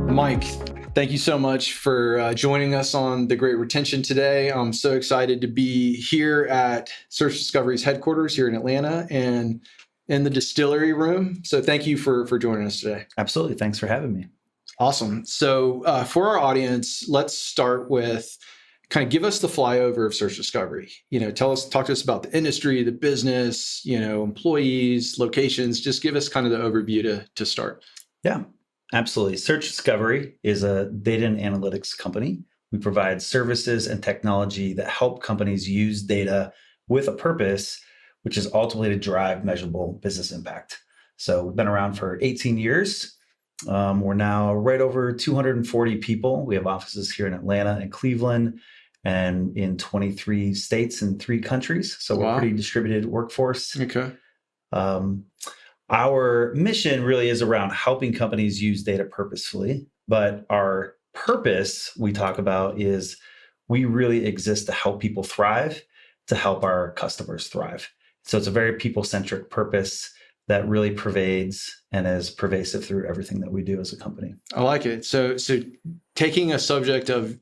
Mike, thank you so much for joining us on the Great Retention today. I'm so excited to be here at Search Discovery's headquarters here in Atlanta and in the distillery room. So thank you for joining us today. Absolutely. Thanks for having me. Awesome. So for our audience, let's start with kind of give us the flyover of Search Discovery. Talk to us about the industry, the business, employees, locations. Just give us kind of the overview to start. Yeah, absolutely. Search Discovery is a data and analytics company. We provide services and technology that help companies use data with a purpose, which is ultimately to drive measurable business impact. So we've been around for 18 years. We're now right over 240 people. We have offices here in Atlanta and Cleveland and in 23 states and 3 countries. So we're a pretty distributed workforce. Okay. Our mission really is around helping companies use data purposefully, but our purpose we talk about is we really exist to help people thrive, to help our customers thrive. So it's a very people-centric purpose that really pervades and is pervasive through everything that we do as a company. I like it. So taking a subject of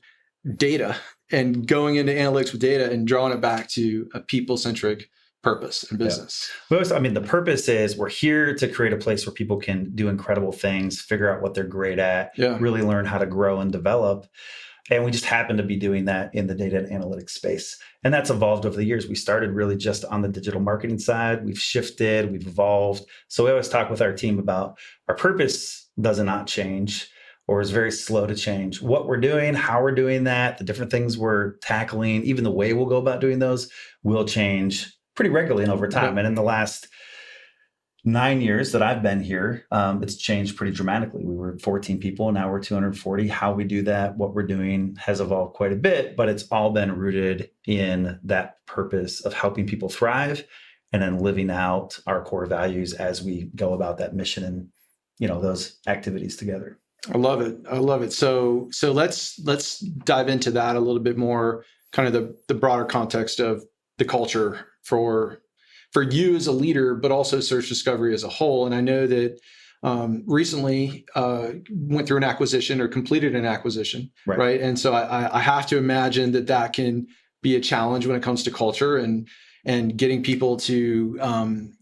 data and going into analytics with data and drawing it back to a people-centric purpose and business. Yeah. The purpose is we're here to create a place where people can do incredible things, figure out what they're great at, really learn how to grow and develop. And we just happen to be doing that in the data and analytics space. And that's evolved over the years. We started really just on the digital marketing side. We've shifted, we've evolved. So we always talk with our team about our purpose does not change or is very slow to change. What we're doing, how we're doing that, the different things we're tackling, even the way we'll go about doing those will change pretty regularly and over time. And in the last 9 years that I've been here, it's changed pretty dramatically. We were 14 people, now we're 240. How we do that, what we're doing has evolved quite a bit, but it's all been rooted in that purpose of helping people thrive and then living out our core values as we go about that mission and, those activities together. I love it. So let's dive into that a little bit more, kind of the broader context of the culture for you as a leader, but also Search Discovery as a whole. And I know that recently went through an acquisition or completed an acquisition, right? And so I have to imagine that can be a challenge when it comes to culture and getting people to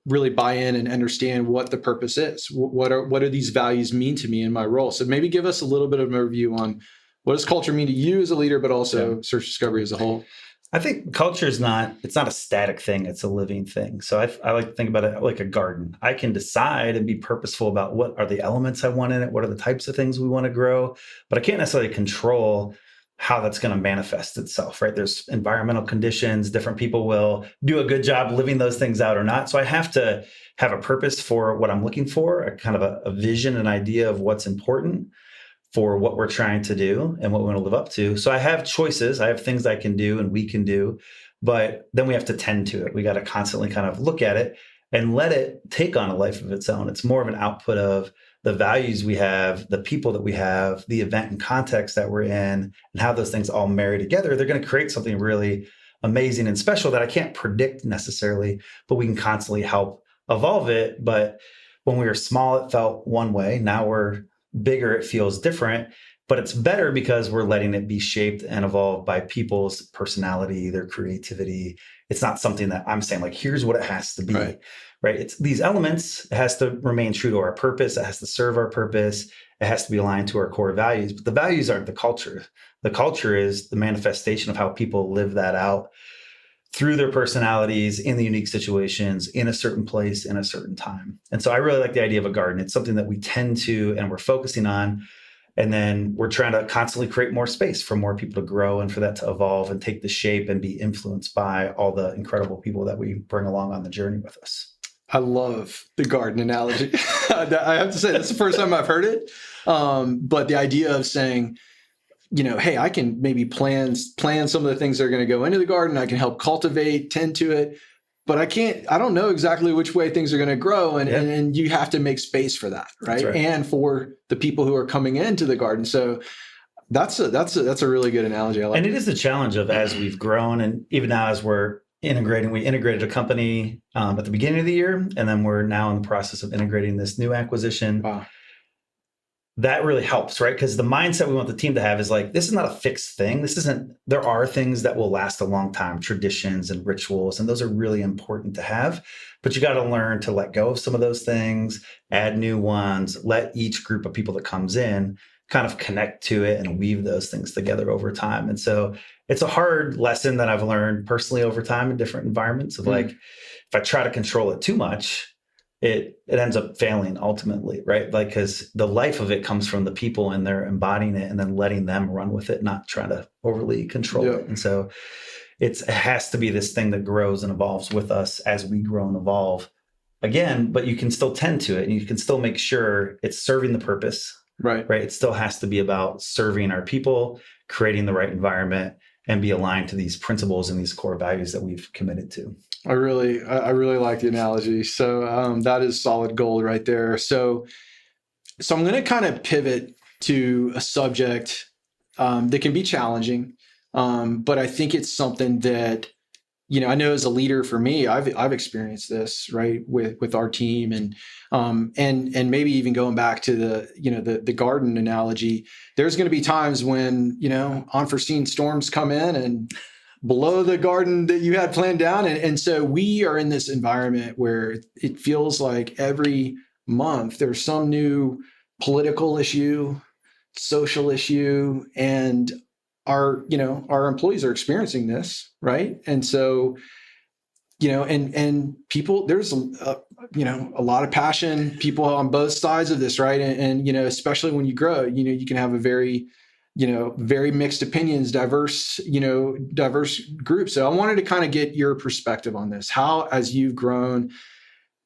really buy in and understand what the purpose is. What do these values mean to me in my role? So maybe give us a little bit of an overview on what does culture mean to you as a leader, but also Search Discovery as a whole. I think culture it's not a static thing, it's a living thing. So I like to think about it like a garden. I can decide and be purposeful about what are the elements I want in it, what are the types of things we want to grow, but I can't necessarily control how that's going to manifest itself, right? There's environmental conditions, different people will do a good job living those things out or not. So I have to have a purpose for what I'm looking for, a kind of a vision, an idea of what's important for what we're trying to do and what we want to live up to. So I have choices. I have things I can do and we can do, but then we have to tend to it. We got to constantly kind of look at it and let it take on a life of its own. It's more of an output of the values we have, the people that we have, the event and context that we're in, and how those things all marry together. They're going to create something really amazing and special that I can't predict necessarily, but we can constantly help evolve it. But when we were small, it felt one way. Now we're bigger, it feels different, but it's better because we're letting it be shaped and evolved by people's personality, their creativity. It's not something that I'm saying like, here's what it has to be, right? It's these elements. It has to remain true to our purpose. It has to serve our purpose. It has to be aligned to our core values, but the values aren't the culture. The culture is the manifestation of how people live that out through their personalities in the unique situations in a certain place in a certain time. And so I really like the idea of a garden. It's something that we tend to and we're focusing on. And then we're trying to constantly create more space for more people to grow and for that to evolve and take the shape and be influenced by all the incredible people that we bring along on the journey with us. I love the garden analogy. I have to say, that's the first time I've heard it. But the idea of saying, hey, I can maybe plan some of the things that are going to go into the garden. I can help cultivate, tend to it, but I don't know exactly which way things are going to grow. And you have to make space for that, right? And for the people who are coming into the garden. So that's a really good analogy. I like. And it is the challenge of as we've grown and even now as we're integrating, we integrated a company at the beginning of the year, and then we're now in the process of integrating this new acquisition. Wow. that really helps, right? Because the mindset we want the team to have is like, this is not a fixed thing. There are things that will last a long time, traditions and rituals, and those are really important to have. But you got to learn to let go of some of those things, add new ones, let each group of people that comes in kind of connect to it and weave those things together over time. And so it's a hard lesson that I've learned personally over time in different environments of like, if I try to control it too much, it ends up failing ultimately, right? Like, because the life of it comes from the people and they're embodying it and then letting them run with it, not trying to overly control it. And so it has to be this thing that grows and evolves with us as we grow and evolve again, but you can still tend to it and you can still make sure it's serving the purpose, right? It still has to be about serving our people, creating the right environment, and be aligned to these principles and these core values that we've committed to. I really like the analogy. So that is solid gold right there. So I'm going to kind of pivot to a subject that can be challenging, but I think it's something that, you know, I know as a leader for me, I've experienced this, right, with our team, and maybe even going back to the garden analogy. There's going to be times when, you know, unforeseen storms come in and blow the garden that you had planned down. And so we are in this environment where it feels like every month there's some new political issue, social issue, and our employees are experiencing this, right? And so, you know, and people, there's a lot of passion, people on both sides of this, right? And you know, especially when you grow, you know, you can have a very mixed opinions, diverse group. So I wanted to kind of get your perspective on this. How, as you've grown,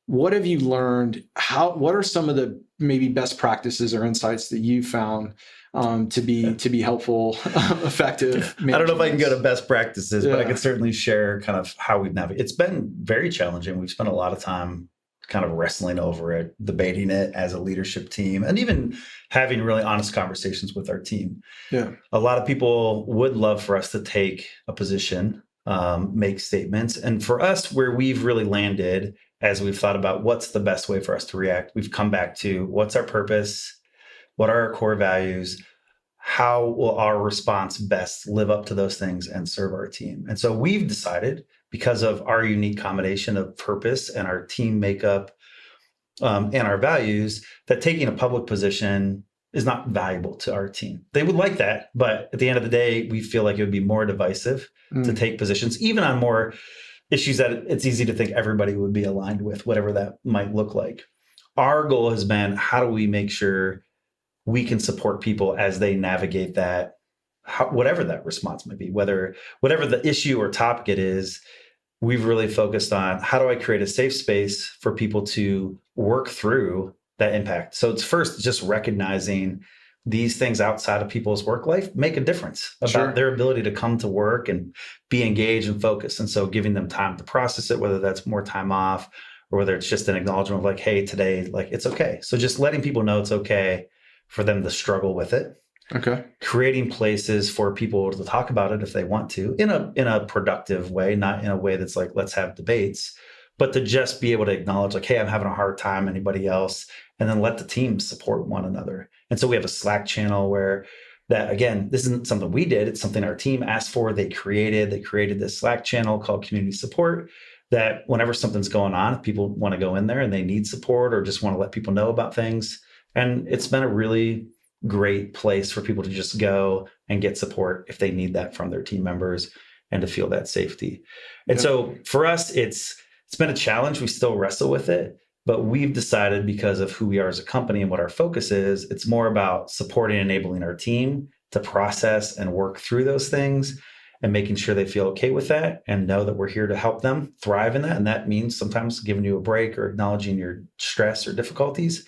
what have you learned? What are some of the maybe best practices or insights that you found to be helpful, effective? I don't know if I can go to best practices, but I can certainly share kind of how we've navigated. It's been very challenging. We've spent a lot of time kind of wrestling over it, debating it as a leadership team, and even having really honest conversations with our team. Yeah. A lot of people would love for us to take a position, make statements. And for us, where we've really landed as we've thought about what's the best way for us to react, we've come back to what's our purpose, what are our core values, how will our response best live up to those things and serve our team. And so we've decided, because of our unique combination of purpose and our team makeup and our values, that taking a public position is not valuable to our team. They would like that, but at the end of the day, we feel like it would be more divisive to take positions, even on more issues that it's easy to think everybody would be aligned with, whatever that might look like. Our goal has been, how do we make sure we can support people as they navigate that, whatever that response might be, whatever the issue or topic it is. We've really focused on, how do I create a safe space for people to work through that impact? So it's first just recognizing these things outside of people's work life make a difference about their ability to come to work and be engaged and focused. And so giving them time to process it, whether that's more time off or whether it's just an acknowledgement of like, hey, today, like, it's okay. So just letting people know it's okay for them to struggle with it. Okay. Creating places for people to talk about it if they want to, in a productive way, not in a way that's like, let's have debates, but to just be able to acknowledge like, hey, I'm having a hard time, anybody else, and then let the team support one another. And so we have a Slack channel where that, again, this isn't something we did. It's something our team asked for. They created this Slack channel called Community Support, that whenever something's going on, if people want to go in there and they need support or just want to let people know about things. And it's been a really great place for people to just go and get support if they need that from their team members and to feel that safety. And so for us, it's been a challenge. We still wrestle with it, but we've decided, because of who we are as a company and what our focus is, it's more about supporting and enabling our team to process and work through those things and making sure they feel okay with that and know that we're here to help them thrive in that. And that means sometimes giving you a break or acknowledging your stress or difficulties,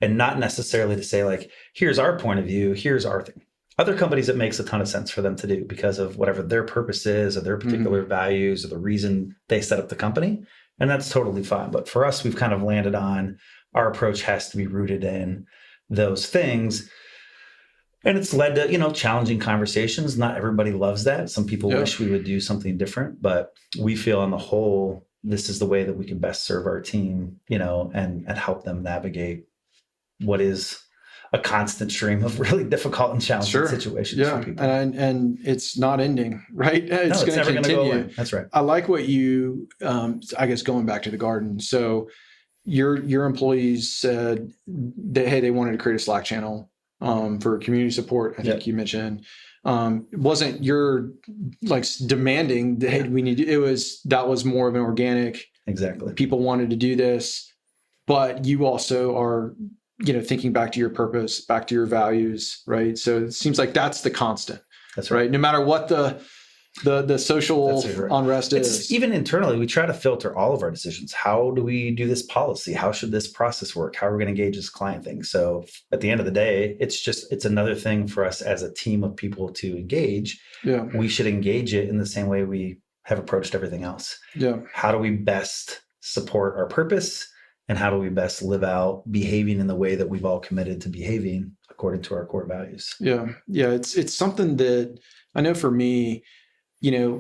and not necessarily to say like, here's our point of view, here's our thing. Other companies, it makes a ton of sense for them to do because of whatever their purpose is or their particular values or the reason they set up the company. And that's totally fine. But for us, we've kind of landed on our approach has to be rooted in those things. And it's led to, challenging conversations. Not everybody loves that. Some people wish we would do something different, but we feel on the whole, this is the way that we can best serve our team, and help them navigate what is a constant stream of really difficult and challenging situations for people. And it's not ending, right? It's going to continue. That's right. I like what you, I guess, going back to the garden. So your employees said that, hey, they wanted to create a Slack channel for community support. I think you mentioned. It wasn't your like demanding that, hey, we need to, that was more of an organic. Exactly. People wanted to do this, but you also are, thinking back to your purpose, back to your values, right? So it seems like that's the constant. That's right. No matter what the social unrest is. Even internally, we try to filter all of our decisions. How do we do this policy? How should this process work? How are we going to engage this client thing? So at the end of the day, it's another thing for us as a team of people to engage. Yeah. We should engage it in the same way we have approached everything else. Yeah. How do we best support our purpose? And how do we best live out behaving in the way that we've all committed to behaving according to our core values? Yeah. Yeah. It's something that I know for me,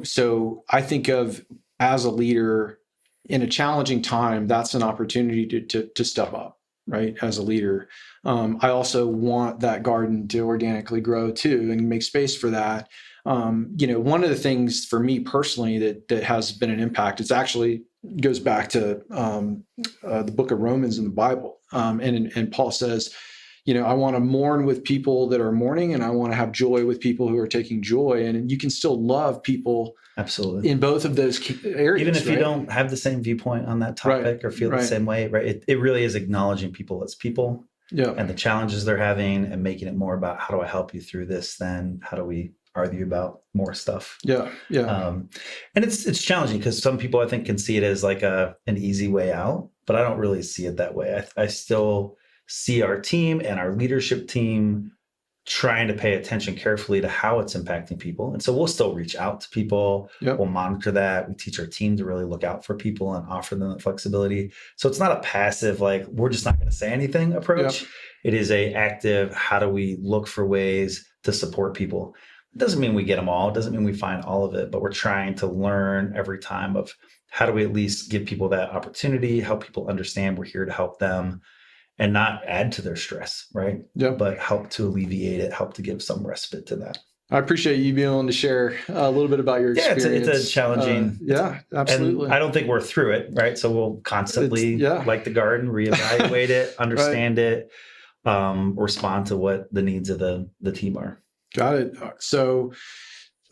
so I think of as a leader in a challenging time, that's an opportunity to step up, right? As a leader. I also want that garden to organically grow too and make space for that. One of the things for me personally that has been an impact, it's actually goes back to the book of Romans in the Bible. And Paul says, I want to mourn with people that are mourning, and I want to have joy with people who are taking joy. And you can still love people absolutely in both of those areas. Even if you don't have the same viewpoint on that topic or feel the same way, right? It really is acknowledging people as people and the challenges they're having and making it more about how do I help you through this than how do we argue about more stuff. Yeah. And it's challenging because some people I think can see it as like an easy way out, but I don't really see it that way. I still see our team and our leadership team trying to pay attention carefully to how it's impacting people. And so we'll still reach out to people. Yep. We'll monitor that. We teach our team to really look out for people and offer them that flexibility. So it's not a passive, like, we're just not going to say anything approach. Yep. It is a active, how do we look for ways to support people? It doesn't mean we get them all. It doesn't mean we find all of it, but we're trying to learn every time of how do we at least give people that opportunity, help people understand we're here to help them and not add to their stress, right? Yeah. But help to alleviate it, help to give some respite to that. I appreciate you being willing to share a little bit about your experience. Yeah, it's a challenging. Yeah, absolutely. And I don't think we're through it, right? So we'll constantly, like the garden, reevaluate it, understand it, respond to what the needs of the team are. Got it. So,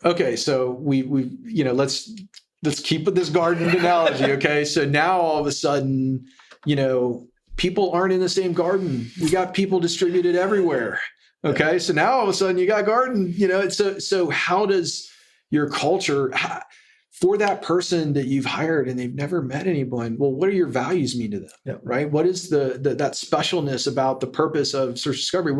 okay. So we let's keep with this garden analogy. Okay. So now all of a sudden, people aren't in the same garden. We got people distributed everywhere. Okay. So now all of a sudden you got garden, so how does your culture for that person that you've hired and they've never met anyone? Well, what do your values mean to them? Yep. Right. What is that specialness about the purpose of search discovery?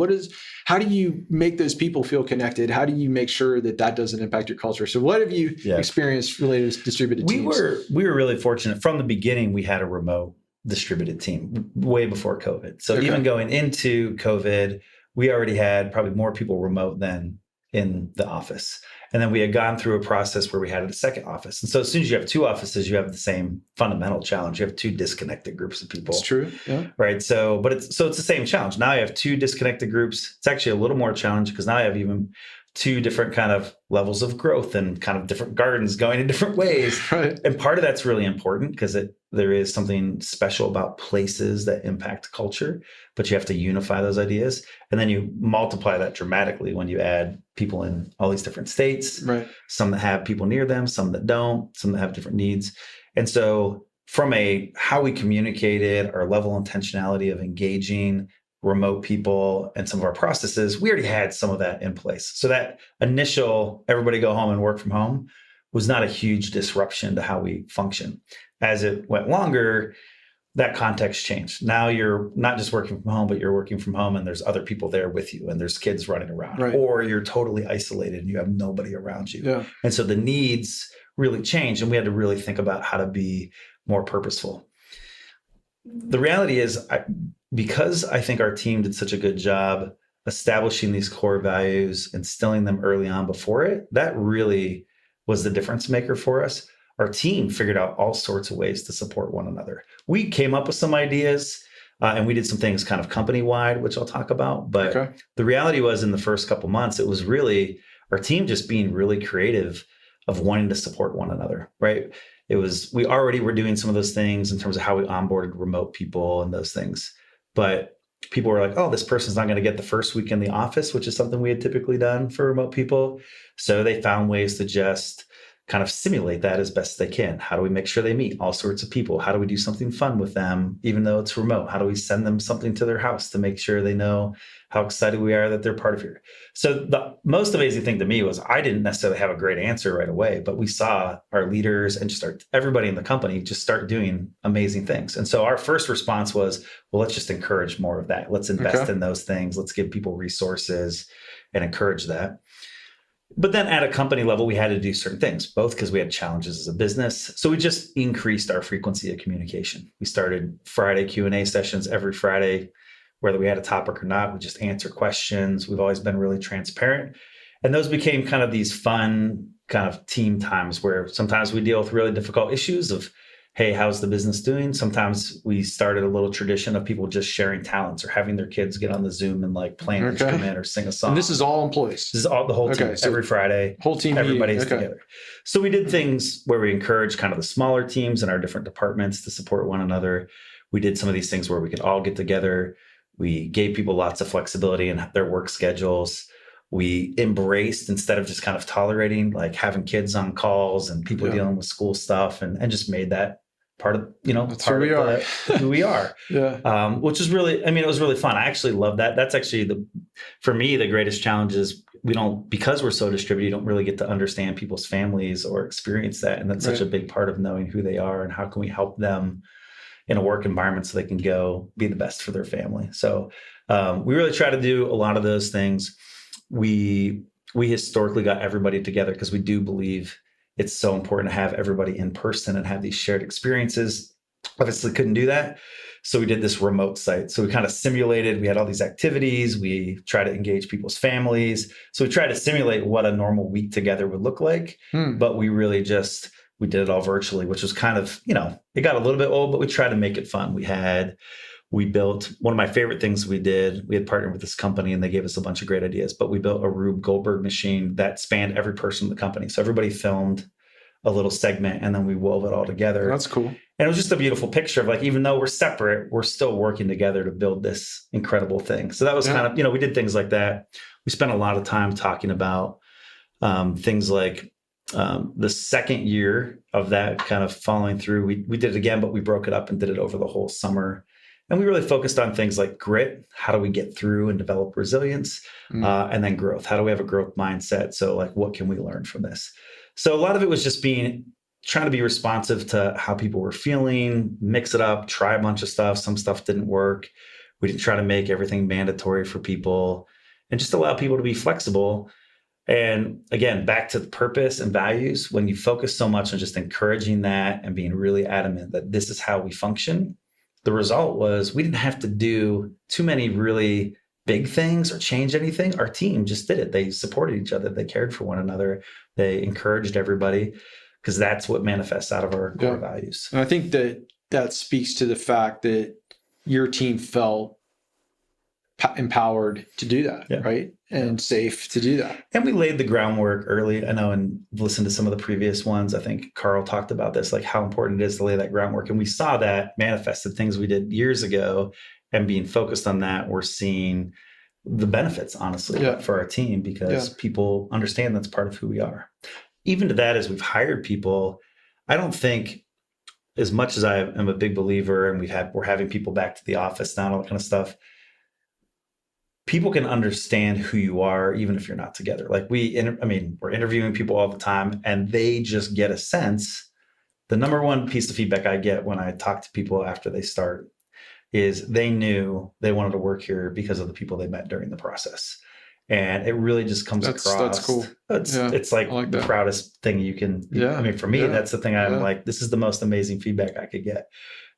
How do you make those people feel connected? How do you make sure that doesn't impact your culture? So what have you experienced related to distributed teams? We were really fortunate from the beginning. We had a remote distributed team way before COVID. So even going into COVID, we already had probably more people remote than in the office. And then we had gone through a process where we had a second office. And so as soon as you have two offices, you have the same fundamental challenge. You have two disconnected groups of people. It's true. Yeah. Right. So it's the same challenge. Now you have two disconnected groups. It's actually a little more challenging because now I have even two different kind of levels of growth and kind of different gardens going in different ways. Right. And part of that's really important because there is something special about places that impact culture, but you have to unify those ideas. And then you multiply that dramatically when you add people in all these different states, right? Some that have people near them, some that don't, some that have different needs. And so from how we communicated, our level of intentionality of engaging remote people and some of our processes, we already had some of that in place. So that initial everybody go home and work from home was not a huge disruption to how we function. As it went longer, that context changed. Now you're not just working from home, but you're working from home and there's other people there with you and there's kids running around, right? Or you're totally isolated and you have nobody around you. Yeah. And so the needs really changed and we had to really think about how to be more purposeful. The reality is, because I think our team did such a good job establishing these core values, instilling them early on before it, that really was the difference maker for us. Our team figured out all sorts of ways to support one another. We came up with some ideas, And we did some things kind of company-wide, which I'll talk about. But the reality was in the first couple months, it was really our team just being really creative of wanting to support one another, right? We already were doing some of those things in terms of how we onboarded remote people and those things. But people were like, oh, this person's not going to get the first week in the office, which is something we had typically done for remote people. So they found ways to just kind of simulate that as best they can. How do we make sure they meet all sorts of people? How do we do something fun with them, even though it's remote? How do we send them something to their house to make sure they know how excited we are that they're part of here? So the most amazing thing to me was I didn't necessarily have a great answer right away, but we saw our leaders and just everybody in the company just start doing amazing things. And so our first response was, well, let's just encourage more of that. Let's invest in those things. Let's give people resources and encourage that. But then at a company level, we had to do certain things, both because we had challenges as a business. So we just increased our frequency of communication. We started Friday Q&A sessions every Friday, whether we had a topic or not. We just answer questions. We've always been really transparent. And those became kind of these fun kind of team times where sometimes we deal with really difficult issues of, hey, how's the business doing? Sometimes we started a little tradition of people just sharing talents or having their kids get on the Zoom and like play an instrument or sing a song. And this is all employees. This is all the whole team. So every Friday, whole team, everybody's together. So we did things where we encouraged kind of the smaller teams in our different departments to support one another. We did some of these things where we could all get together. We gave people lots of flexibility in their work schedules. We embraced, instead of just kind of tolerating, like having kids on calls and people dealing with school stuff, and just made that part of, That's part of who we are. Which is really, it was really fun. I actually love that. That's actually for me, the greatest challenge is because we're so distributed, you don't really get to understand people's families or experience that. And that's such a big part of knowing who they are and how can we help them in a work environment so they can go be the best for their family. So we really try to do a lot of those things. We historically got everybody together because we do believe it's so important to have everybody in person and have these shared experiences. Obviously couldn't do that. So we did this remote site. So we kind of simulated, we had all these activities. We try to engage people's families. So we try to simulate what a normal week together would look like. But we really we did it all virtually, which was kind of, it got a little bit old, but we tried to make it fun. We built one of my favorite things we did. We had partnered with this company and they gave us a bunch of great ideas, but we built a Rube Goldberg machine that spanned every person in the company. So everybody filmed a little segment and then we wove it all together. That's cool. And it was just a beautiful picture of like, even though we're separate, we're still working together to build this incredible thing. So that was kind of, we did things like that. We spent a lot of time talking about things like the second year of that kind of following through. We did it again, but we broke it up and did it over the whole summer. And we really focused on things like grit. How do we get through and develop resilience? And then growth. How do we have a growth mindset? So like, what can we learn from this? So a lot of it was just trying to be responsive to how people were feeling, mix it up, try a bunch of stuff. Some stuff didn't work. We didn't try to make everything mandatory for people and just allow people to be flexible. And again, back to the purpose and values, when you focus so much on just encouraging that and being really adamant that this is how we function, the result was we didn't have to do too many really big things or change anything. Our team just did it. They supported each other. They cared for one another. They encouraged everybody because that's what manifests out of our core values. And I think that speaks to the fact that your team felt empowered to do that, right? And safe to do that. And we laid the groundwork early. I know, and listened to some of the previous ones. I think Carl talked about this, like how important it is to lay that groundwork. And we saw that manifested things we did years ago, and being focused on that, we're seeing the benefits, honestly, for our team because people understand that's part of who we are. Even to that, as we've hired people, I don't think, as much as I am a big believer and we're having people back to the office now, all that kind of stuff, people can understand who you are, even if you're not together. Like we're interviewing people all the time and they just get a sense. The number one piece of feedback I get when I talk to people after they start is they knew they wanted to work here because of the people they met during the process. And it really just comes across. That's cool. It's like the proudest thing you can. For me, that's the thing I'm like, this is the most amazing feedback I could get,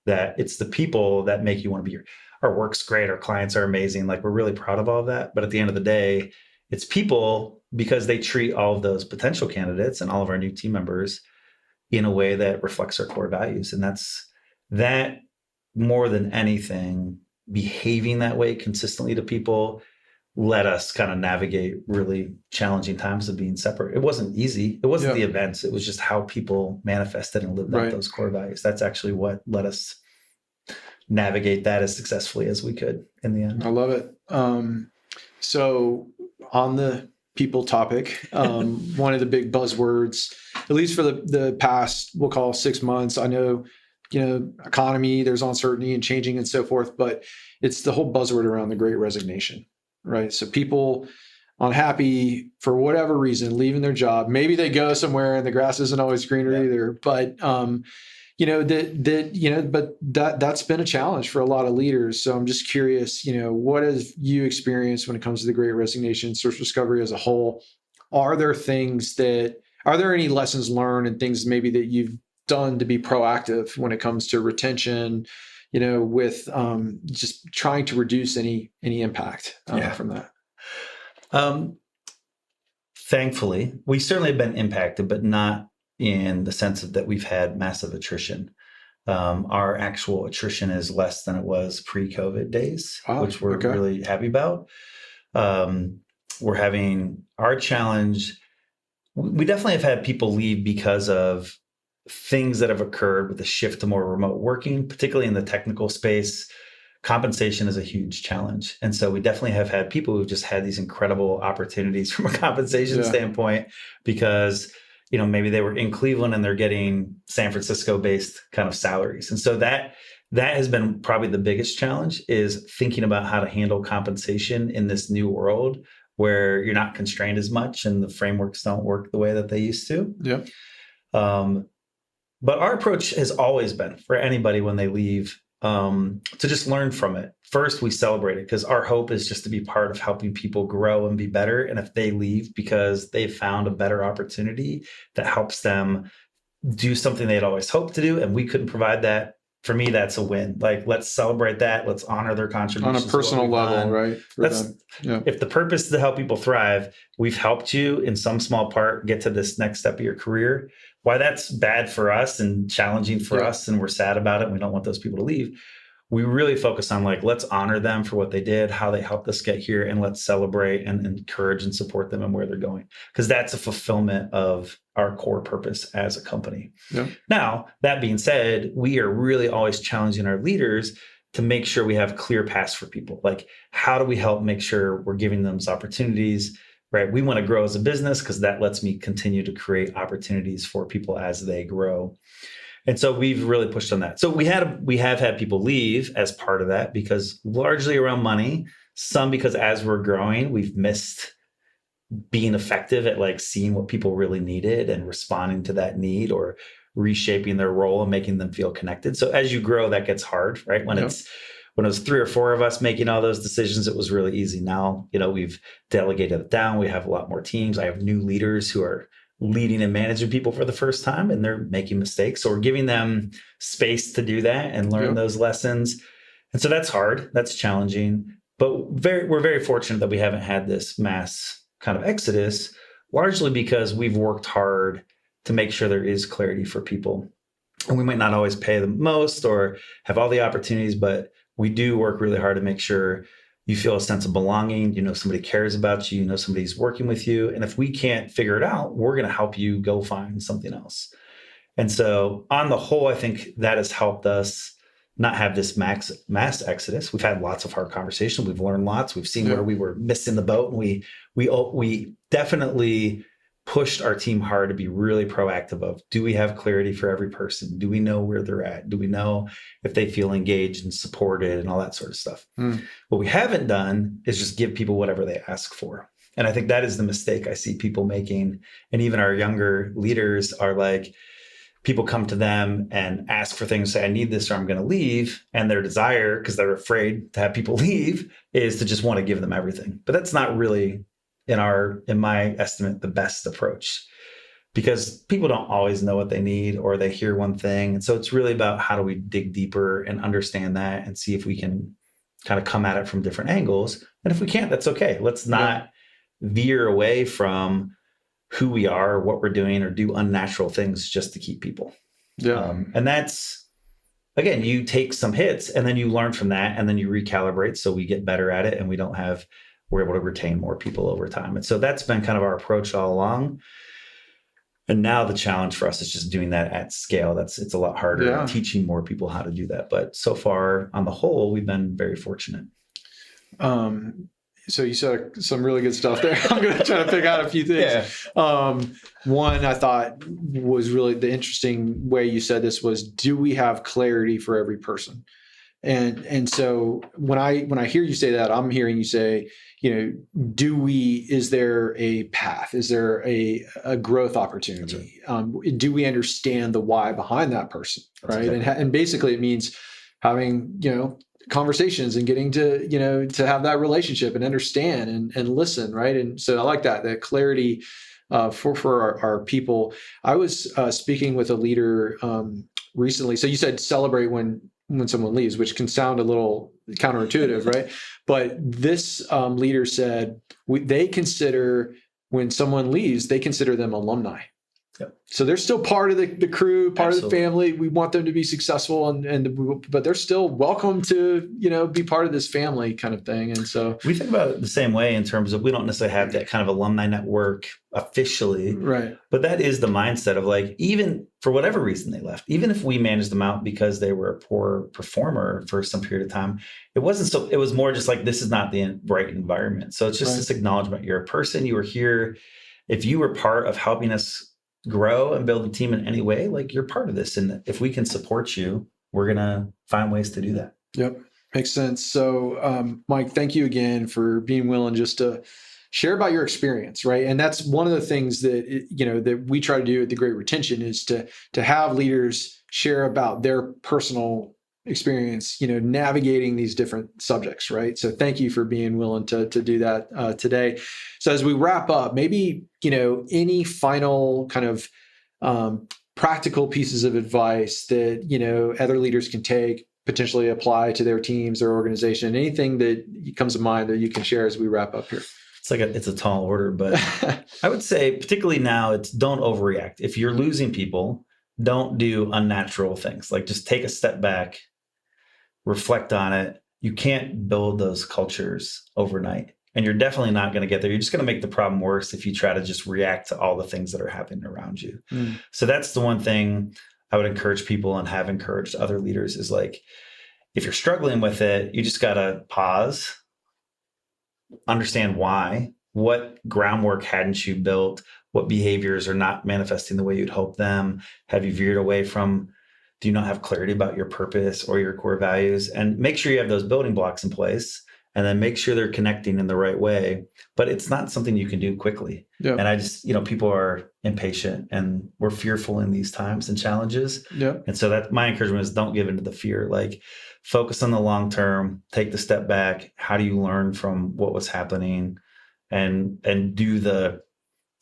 that it's the people that make you want to be here. Our work's great. Our clients are amazing. Like we're really proud of all of that. But at the end of the day, it's people, because they treat all of those potential candidates and all of our new team members in a way that reflects our core values. And that more than anything behaving that way consistently to people let us kind of navigate really challenging times of being separate. It wasn't easy. It wasn't the events. It was just how people manifested and lived out those core values. That's actually what let us navigate that as successfully as we could in the end. I love it. So on the people topic, one of the big buzzwords, at least for the past, we'll call 6 months, I know, economy, there's uncertainty and changing and so forth, but it's the whole buzzword around the Great Resignation, right? So people unhappy for whatever reason, leaving their job, maybe they go somewhere and the grass isn't always greener either, but but that's been a challenge for a lot of leaders. So I'm just curious, what have you experienced when it comes to the Great Resignation, search discovery as a whole? Are there any lessons learned and things maybe that you've done to be proactive when it comes to retention, with just trying to reduce any impact from that? Thankfully, we certainly have been impacted, but not in the sense of that we've had massive attrition. Our actual attrition is less than it was pre-COVID days, which we're really happy about. We're having our challenge. We definitely have had people leave because of things that have occurred with the shift to more remote working, particularly in the technical space. Compensation is a huge challenge. And so we definitely have had people who've just had these incredible opportunities from a compensation standpoint because, maybe they were in Cleveland and they're getting San Francisco based kind of salaries. And so that has been probably the biggest challenge, is thinking about how to handle compensation in this new world where you're not constrained as much and the frameworks don't work the way that they used to. Yeah. But our approach has always been for anybody when they leave, to just learn from it. First, we celebrate it because our hope is just to be part of helping people grow and be better. And if they leave because they've found a better opportunity that helps them do something they'd always hoped to do, and we couldn't provide that, for me, that's a win. Like, let's celebrate that. Let's honor their contributions on a personal level, right? If the purpose is to help people thrive, we've helped you in some small part get to this next step of your career. Why that's bad for us and challenging for us, and we're sad about it, and we don't want those people to leave. We really focus on let's honor them for what they did, how they helped us get here, and let's celebrate and encourage and support them and where they're going. Because that's a fulfillment of our core purpose as a company. Yeah. Now, that being said, we are really always challenging our leaders to make sure we have clear paths for people. Like, how do we help make sure we're giving them those opportunities, right? We want to grow as a business because that lets me continue to create opportunities for people as they grow. And so we've really pushed on that. So we have had people leave as part of that, because largely around money, some because as we're growing, we've missed being effective at seeing what people really needed and responding to that need, or reshaping their role and making them feel connected. So as you grow, that gets hard, right? When it was 3 or 4 of us making all those decisions, it was really easy. Now, we've delegated it down. We have a lot more teams. I have new leaders who are leading and managing people for the first time, and they're making mistakes. So we're giving them space to do that and learn those lessons. And so that's hard. That's challenging. But we're very fortunate that we haven't had this mass kind of exodus, largely because we've worked hard to make sure there is clarity for people. And we might not always pay the most or have all the opportunities, but we do work really hard to make sure you feel a sense of belonging. Somebody cares about you. Somebody's working with you. And if we can't figure it out, we're going to help you go find something else. And so on the whole, I think that has helped us not have this mass exodus. We've had lots of hard conversations. We've learned lots. We've seen where we were missing the boat. And we definitely pushed our team hard to be really proactive of, do we have clarity for every person? Do we know where they're at? Do we know if they feel engaged and supported and all that sort of stuff? What we haven't done is just give people whatever they ask for. And I think that is the mistake I see people making. And even our younger leaders are people come to them and ask for things, say, I need this or I'm going to leave. And their desire, because they're afraid to have people leave, is to just want to give them everything. But that's not really, in my estimate, the best approach, because people don't always know what they need, or they hear one thing. And so it's really about, how do we dig deeper and understand that and see if we can kind of come at it from different angles. And if we can't, that's okay. Let's not veer away from who we are, what we're doing, or do unnatural things just to keep people. And that's again, you take some hits and then you learn from that and then you recalibrate. So we get better at it and we're able to retain more people over time. And so that's been kind of our approach all along. And now the challenge for us is just doing that at scale. It's a lot harder, teaching more people how to do that. But so far, on the whole, we've been very fortunate. So you said some really good stuff there. I'm going to try to pick out a few things. Yeah. One I thought was really the interesting way you said this was, do we have clarity for every person? And so when I hear you say that, I'm hearing you say, is there a path? Is there a growth opportunity? Right. Do we understand the why behind that person? That's right. Exactly. And basically it means having, conversations and getting to, to have that relationship and understand and listen. Right. And so I like that clarity for our people. I was speaking with a leader recently. So you said celebrate when someone leaves, which can sound a little counterintuitive, right? But this leader said they consider when someone leaves, they consider them alumni. Yep. So they're still part of the crew, part Absolutely. Of the family. We want them to be successful, but they're still welcome to be part of this family kind of thing. And so we think about it the same way in terms of we don't necessarily have that kind of alumni network officially, right? But that is the mindset of like, even for whatever reason they left, even if we managed them out because they were a poor performer for some period of time, it wasn't so. It was more just like, this is not the right environment. So it's just this acknowledgement: you're a person. You were here. If you were part of helping us grow and build a team in any way, like you're part of this. And if we can support you, we're going to find ways to do that. Yep. Makes sense. So, Mike, thank you again for being willing just to share about your experience. Right. And that's one of the things that, that we try to do at the Great Retention is to have leaders share about their personal experience, navigating these different subjects. Right. So thank you for being willing to do that today. So as we wrap up, maybe, any final kind of practical pieces of advice that, other leaders can take, potentially apply to their teams or organization, anything that comes to mind that you can share as we wrap up here. It's a tall order, but I would say particularly now it's don't overreact. If you're losing people, don't do unnatural things. Like just take a step back, reflect on it. You can't build those cultures overnight. And you're definitely not going to get there. You're just going to make the problem worse if you try to just react to all the things that are happening around you. So that's the one thing I would encourage people and have encouraged other leaders is like, if you're struggling with it, you just got to pause, understand why, what groundwork hadn't you built, what behaviors are not manifesting the way you'd hope them, have you veered away from, do you not have clarity about your purpose or your core values, and make sure you have those building blocks in place. And then make sure they're connecting in the right way. But it's not something you can do quickly. Yeah. And I just, people are impatient and we're fearful in these times and challenges. Yeah. And so that my encouragement is don't give into the fear. Like focus on the long term, take the step back. How do you learn from what was happening and do the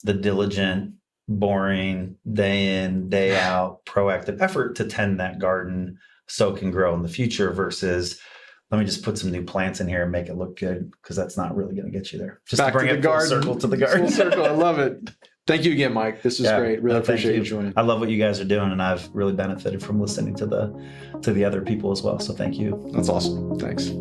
diligent, boring, day in, day out, proactive effort to tend that garden so it can grow in the future versus let me just put some new plants in here and make it look good because that's not really going to get you there. Just back to bring to the garden. Full circle to the garden. Full circle. I love it. Thank you again, Mike. This was great. Really appreciate you joining. I love what you guys are doing, and I've really benefited from listening to the other people as well. So thank you. That's awesome. Thanks.